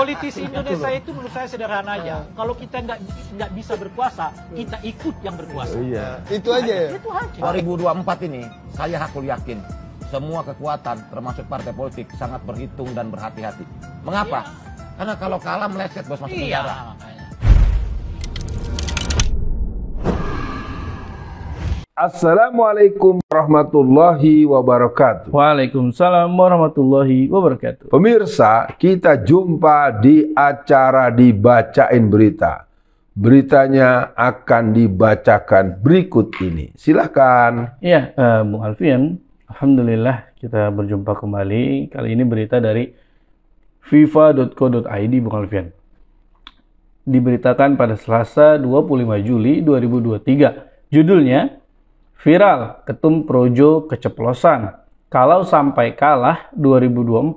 Politisi Indonesia itu menurut saya sederhana aja. Kalau kita nggak bisa berkuasa, kita ikut yang berkuasa. Iya. Itu aja ya. Itu aja. 2024 ini saya hakul yakin semua kekuatan termasuk partai politik sangat berhitung dan berhati-hati. Mengapa? Karena kalau kalah meleset bos masuk penjara. Makanya. Assalamualaikum warahmatullahi wabarakatuh. Waalaikumsalam warahmatullahi wabarakatuh. Pemirsa, kita jumpa di acara Dibacain Berita. Beritanya akan dibacakan berikut ini. Silahkan. Iya, Bung Alfian. Alhamdulillah kita berjumpa kembali. Kali ini berita dari fifa.co.id, Bung Alfian. Diberitakan pada Selasa 25 Juli 2023. Judulnya, viral, Ketum Projo keceplosan. Kalau sampai kalah 2024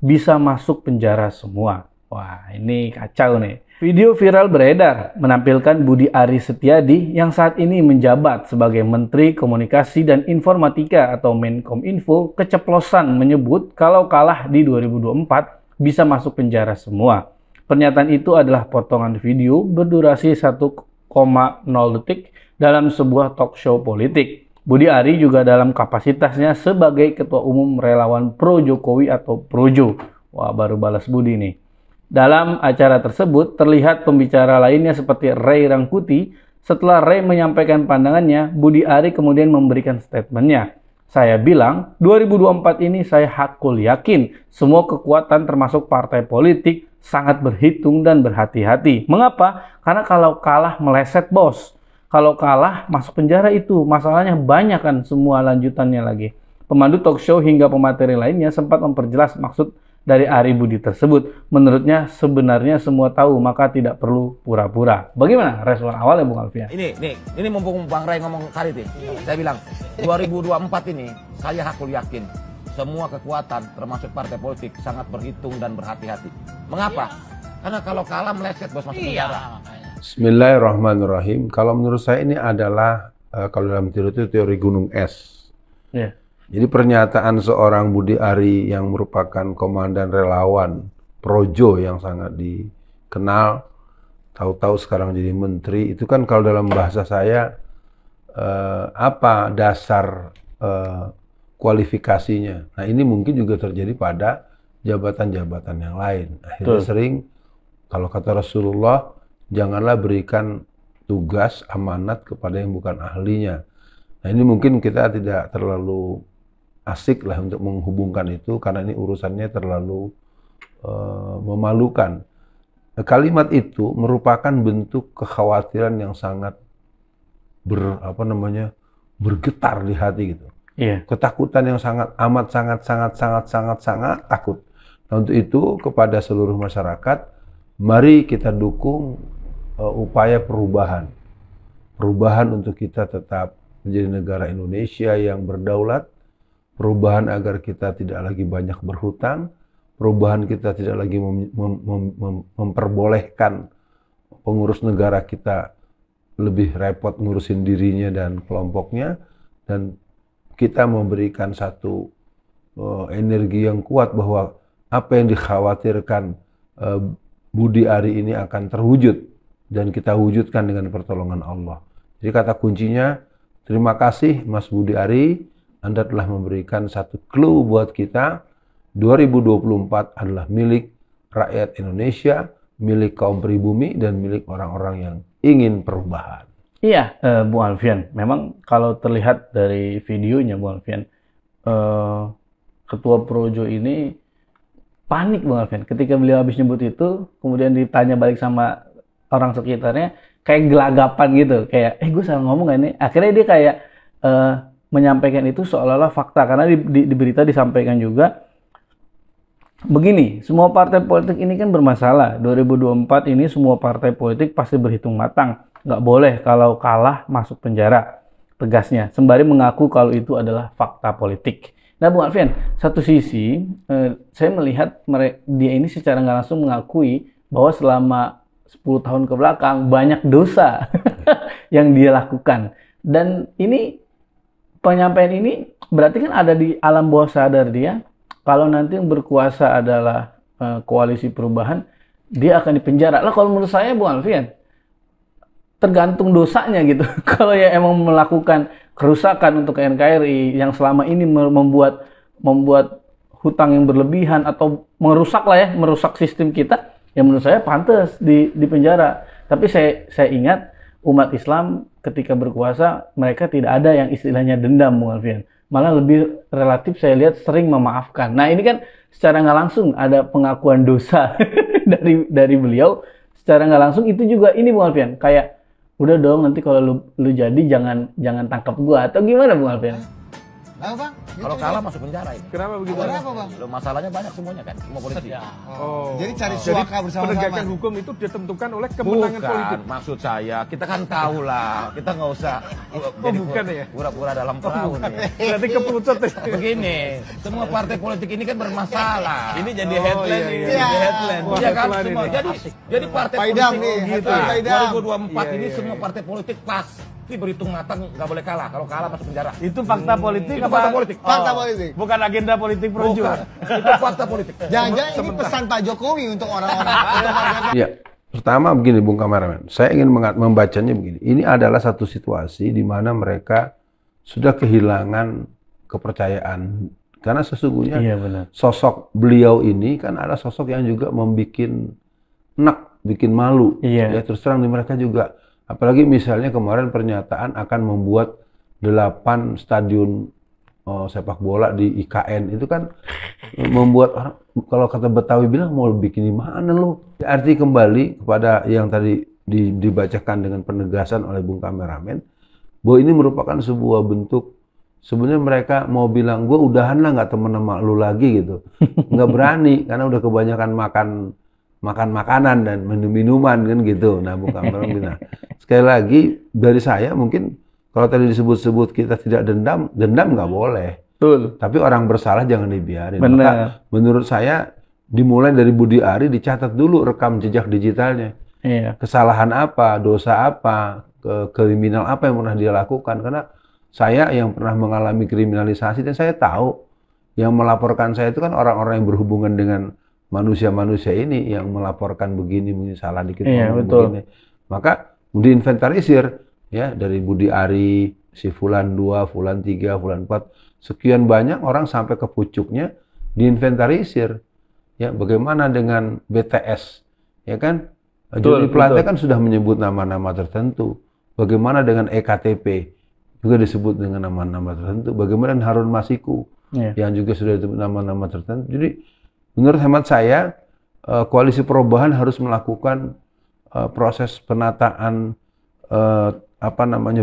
bisa masuk penjara semua. Wah, ini kacau nih. Video viral beredar menampilkan Budi Aris Setiadi yang saat ini menjabat sebagai Menteri Komunikasi dan Informatika atau Menkominfo keceplosan menyebut kalau kalah di 2024 bisa masuk penjara semua. Pernyataan itu adalah potongan video berdurasi 1,0 detik dalam sebuah talk show politik. Budi Ari juga dalam kapasitasnya sebagai Ketua Umum Relawan Pro Jokowi atau Projo. Wah, baru balas Budi nih. Dalam acara tersebut terlihat pembicara lainnya seperti Ray Rangkuti. Setelah Ray menyampaikan pandangannya, Budi Ari kemudian memberikan statementnya. Saya bilang, 2024 ini saya hakul yakin semua kekuatan termasuk partai politik sangat berhitung dan berhati-hati. Mengapa? Karena kalau kalah meleset bos. Kalau kalah masuk penjara itu masalahnya banyak kan semua lanjutannya lagi. Pemandu talk show hingga pemateri lainnya sempat memperjelas maksud dari Ari Budi tersebut. Menurutnya sebenarnya semua tahu maka tidak perlu pura-pura. Bagaimana respon awalnya Bung Alfian? Ini mumpung Bang Ray ngomong kali ini. Saya bilang 2024 ini saya hakul yakin semua kekuatan termasuk partai politik sangat berhitung dan berhati-hati. Mengapa? Karena kalau kalah meleset bos masuk penjara. Bismillahirrahmanirrahim. Kalau menurut saya ini adalah kalau dalam teori itu teori gunung es. Yeah. Jadi pernyataan seorang Budi Ari yang merupakan komandan relawan Projo yang sangat dikenal, tahu-tahu sekarang jadi menteri, itu kan kalau dalam bahasa saya apa dasar kualifikasinya. Nah ini mungkin juga terjadi pada jabatan-jabatan yang lain. Akhirnya sering kalau kata Rasulullah, janganlah berikan tugas amanat kepada yang bukan ahlinya. Nah ini mungkin kita tidak terlalu asik lah untuk menghubungkan itu karena ini urusannya terlalu memalukan. Kalimat itu merupakan bentuk kekhawatiran yang sangat bergetar di hati gitu. Iya. Ketakutan yang sangat sangat takut. Nah, untuk itu kepada seluruh masyarakat, mari kita dukung upaya perubahan. Perubahan untuk kita tetap menjadi negara Indonesia yang berdaulat. Perubahan agar kita tidak lagi banyak berhutang, perubahan kita tidak lagi memperbolehkan pengurus negara kita lebih repot ngurusin dirinya dan kelompoknya, dan kita memberikan satu energi yang kuat bahwa apa yang dikhawatirkan Budi Ari ini akan terwujud dan kita wujudkan dengan pertolongan Allah. Jadi kata kuncinya, terima kasih Mas Budi Ari. Anda telah memberikan satu clue buat kita, 2024 adalah milik rakyat Indonesia, milik kaum pribumi, dan milik orang-orang yang ingin perubahan. Iya, Bung Alfian. Memang kalau terlihat dari videonya Bung Alfian, Ketua Projo ini panik Bung Alfian. Ketika beliau habis nyebut itu, kemudian ditanya balik sama orang sekitarnya, kayak gelagapan gitu. Kayak, gue salah ngomong gak ini? Akhirnya dia kayak menyampaikan itu seolah-olah fakta, karena di berita disampaikan juga begini, semua partai politik ini kan bermasalah. 2024 ini semua partai politik pasti berhitung matang, nggak boleh kalau kalah masuk penjara, tegasnya, sembari mengaku kalau itu adalah fakta politik. Nah Bung Alfian, satu sisi saya melihat dia ini secara nggak langsung mengakui bahwa selama 10 tahun ke belakang banyak dosa yang dia lakukan, dan ini penyampaian ini berarti kan ada di alam bawah sadar dia, kalau nanti yang berkuasa adalah koalisi perubahan, dia akan dipenjara. Lah kalau menurut saya Bung Alfian, tergantung dosanya gitu. Kalau ya emang melakukan kerusakan untuk NKRI yang selama ini membuat hutang yang berlebihan atau merusak sistem kita, ya menurut saya pantas di penjara. Tapi saya ingat umat Islam ketika berkuasa mereka tidak ada yang istilahnya dendam, Bung Alfian. Malah lebih relatif saya lihat sering memaafkan. Nah ini kan secara nggak langsung ada pengakuan dosa dari beliau. Secara nggak langsung itu juga ini Bung Alfian, kayak udah dong nanti kalau lu jadi jangan tangkap gua atau gimana Bung Alfian? Nah, Bang, Kalau kalah masuk penjara ini. Kenapa begitu? Kenapa, Bang? Loh, masalahnya banyak semuanya kan, semua polisi. Oh. Jadi cari Jadi suaka bersama-sama. penegakan hukum itu ditentukan oleh kemenangan politik. Bukan, maksud saya, kita kan tahu lah, kita nggak usah bukan ya? pura-pura dalam perahu nih. Berarti kepucut ya. Begini, semua partai politik ini kan bermasalah. Ini jadi headline nih, iya. jadi headline. Iya kan, Wah, semua. ini. Jadi partai Pak Idam politik nih, gitu. Pak Idam. 2024 ini Iya. semua partai politik pasti berhitung matang, nggak boleh kalah. Kalau kalah masuk penjara. Itu fakta politik Itu apa? fakta politik. Fakta politik. Bukan agenda politik projo. Bukan. Itu fakta politik. Jangan-jangan ini pesan Pak Jokowi untuk orang-orang. Ya, pertama begini Bung Kameramen, saya ingin membacanya begini. Ini adalah satu situasi di mana mereka sudah kehilangan kepercayaan. Karena sesungguhnya Iya benar. sosok beliau ini kan ada sosok yang juga membuat enak, bikin malu. Iya. Ya terus terang di mereka juga. Apalagi misalnya kemarin pernyataan akan membuat 8 stadion sepak bola di IKN. Itu kan membuat orang, kalau kata Betawi bilang mau bikin di mana lu? Arti kembali kepada yang tadi dibacakan dengan penegasan oleh Bung Kameramen, bahwa ini merupakan sebuah bentuk, sebenarnya mereka mau bilang, gue udahan lah nggak temen sama lu lagi gitu. Nggak berani, karena udah kebanyakan makan makanan dan minuman kan gitu. Nah Bung Kameramen bilang, sekali lagi dari saya mungkin, kalau tadi disebut-sebut kita tidak dendam nggak boleh. Betul. Tapi orang bersalah jangan dibiarin. Benar. Maka menurut saya dimulai dari Budi Ari, dicatat dulu rekam jejak digitalnya. Iya. Kesalahan apa, dosa apa, kriminal apa yang pernah dia lakukan. Karena saya yang pernah mengalami kriminalisasi dan saya tahu yang melaporkan saya itu kan orang-orang yang berhubungan dengan manusia-manusia ini yang melaporkan begini salah dikit Iya, ngomong betul. begini. Maka diinventarisir ya dari Budi Ari, si Fulan 2, Fulan 3, Fulan 4, sekian banyak orang sampai ke pucuknya diinventarisir. Ya, bagaimana dengan BTS? Ya kan? Betul, Joni Plate betul. kan sudah menyebut nama-nama tertentu. Bagaimana dengan EKTP? Juga disebut dengan nama-nama tertentu. Bagaimana dengan Harun Masiku? Iya. Yang juga sudah disebut nama-nama tertentu. Jadi menurut hemat saya, koalisi perubahan harus melakukan proses penataan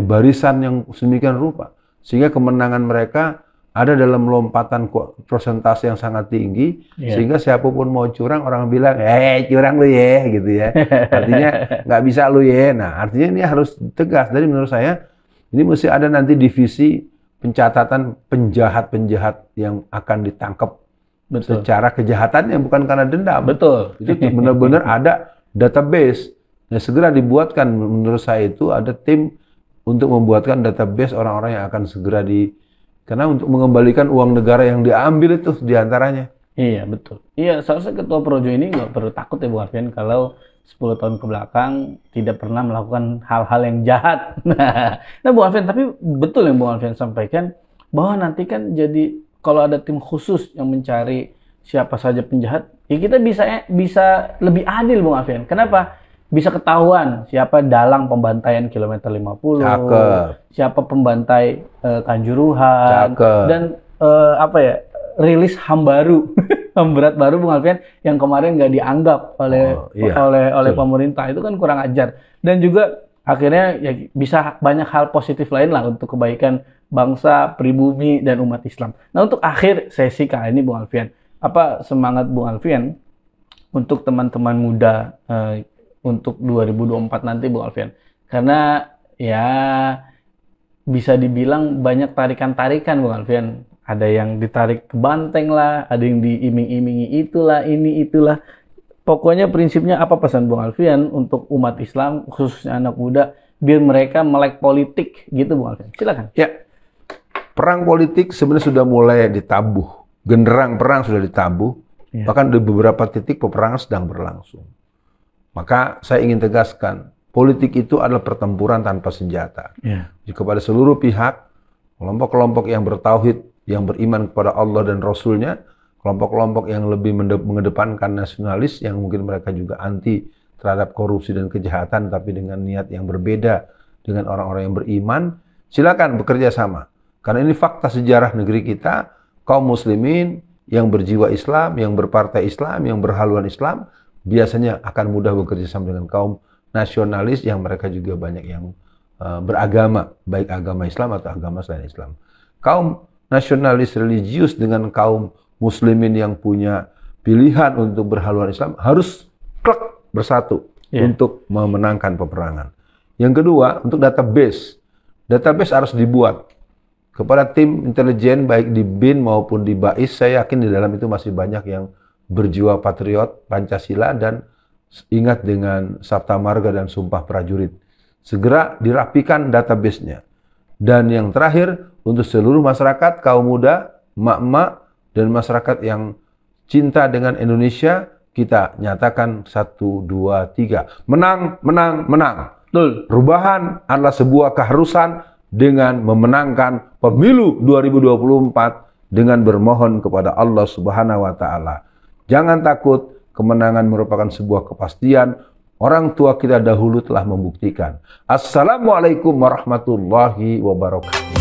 barisan yang sedemikian rupa sehingga kemenangan mereka ada dalam lompatan persentase yang sangat tinggi. Iya. Sehingga siapapun mau curang orang bilang curang lu ya gitu ya, artinya nggak bisa lu ya. Nah artinya ini harus tegas. Jadi menurut saya ini mesti ada nanti divisi pencatatan penjahat-penjahat yang akan ditangkap Betul. secara kejahatannya, bukan karena dendam. Betul. Itu benar-benar ada database. Nah, segera dibuatkan, menurut saya itu ada tim untuk membuatkan database orang-orang yang akan segera karena untuk mengembalikan uang negara yang diambil itu diantaranya. Iya, betul. Iya, seharusnya Ketua Projo ini nggak perlu takut ya Bung Alfian kalau 10 tahun ke belakang tidak pernah melakukan hal-hal yang jahat. Nah Bung Alfian, tapi betul yang Bung Alfian sampaikan bahwa nanti kan jadi kalau ada tim khusus yang mencari siapa saja penjahat, ya kita bisa lebih adil Bung Alfian. Kenapa? Bisa ketahuan siapa dalang pembantaian kilometer 50, Cakep. siapa pembantai Kanjuruhan, Cakep. dan rilis HAM baru, HAM berat baru Bung Alfian yang kemarin nggak dianggap oleh Betul. pemerintah. Itu kan kurang ajar. Dan juga akhirnya ya bisa banyak hal positif lain lah untuk kebaikan bangsa, pribumi, dan umat Islam. Nah untuk akhir sesi kali ini Bung Alfian, apa semangat Bung Alfian untuk teman-teman muda untuk 2024 nanti Bung Alfian? Karena ya bisa dibilang banyak tarikan-tarikan Bung Alfian. Ada yang ditarik ke banteng lah, ada yang diiming-imingi itulah, ini itulah. Pokoknya prinsipnya apa pesan Bung Alfian untuk umat Islam, khususnya anak muda, biar mereka melek politik gitu Bung Alfian. Silakan. Ya, perang politik sebenarnya sudah mulai ditabuh. Genderang perang sudah ditabuh. Iya. Bahkan di beberapa titik peperangan sedang berlangsung. Maka saya ingin tegaskan, politik itu adalah pertempuran tanpa senjata. Ya. Kepada seluruh pihak, kelompok-kelompok yang bertauhid, yang beriman kepada Allah dan Rasul-Nya, kelompok-kelompok yang lebih mengedepankan nasionalis, yang mungkin mereka juga anti terhadap korupsi dan kejahatan, tapi dengan niat yang berbeda dengan orang-orang yang beriman, silakan bekerja sama. Karena ini fakta sejarah negeri kita, kaum muslimin yang berjiwa Islam, yang berpartai Islam, yang berhaluan Islam, biasanya akan mudah bekerja sama dengan kaum nasionalis yang mereka juga banyak yang beragama, baik agama Islam atau agama selain Islam. Kaum nasionalis religius dengan kaum muslimin yang punya pilihan untuk berhaluan Islam harus klek bersatu untuk memenangkan peperangan. Yang kedua, untuk database. Database harus dibuat. Kepada tim intelijen baik di BIN maupun di BAIS, saya yakin di dalam itu masih banyak yang berjiwa patriot Pancasila dan ingat dengan Sabta Marga dan Sumpah Prajurit. Segera dirapikan database-nya. Dan yang terakhir, untuk seluruh masyarakat, kaum muda, emak-emak, dan masyarakat yang cinta dengan Indonesia, kita nyatakan 1, 2, 3. Menang, menang, menang. Betul. Perubahan adalah sebuah keharusan dengan memenangkan pemilu 2024 dengan bermohon kepada Allah Subhanahu wa Ta'ala. Jangan takut, kemenangan merupakan sebuah kepastian. Orang tua kita dahulu telah membuktikan. Assalamualaikum warahmatullahi wabarakatuh.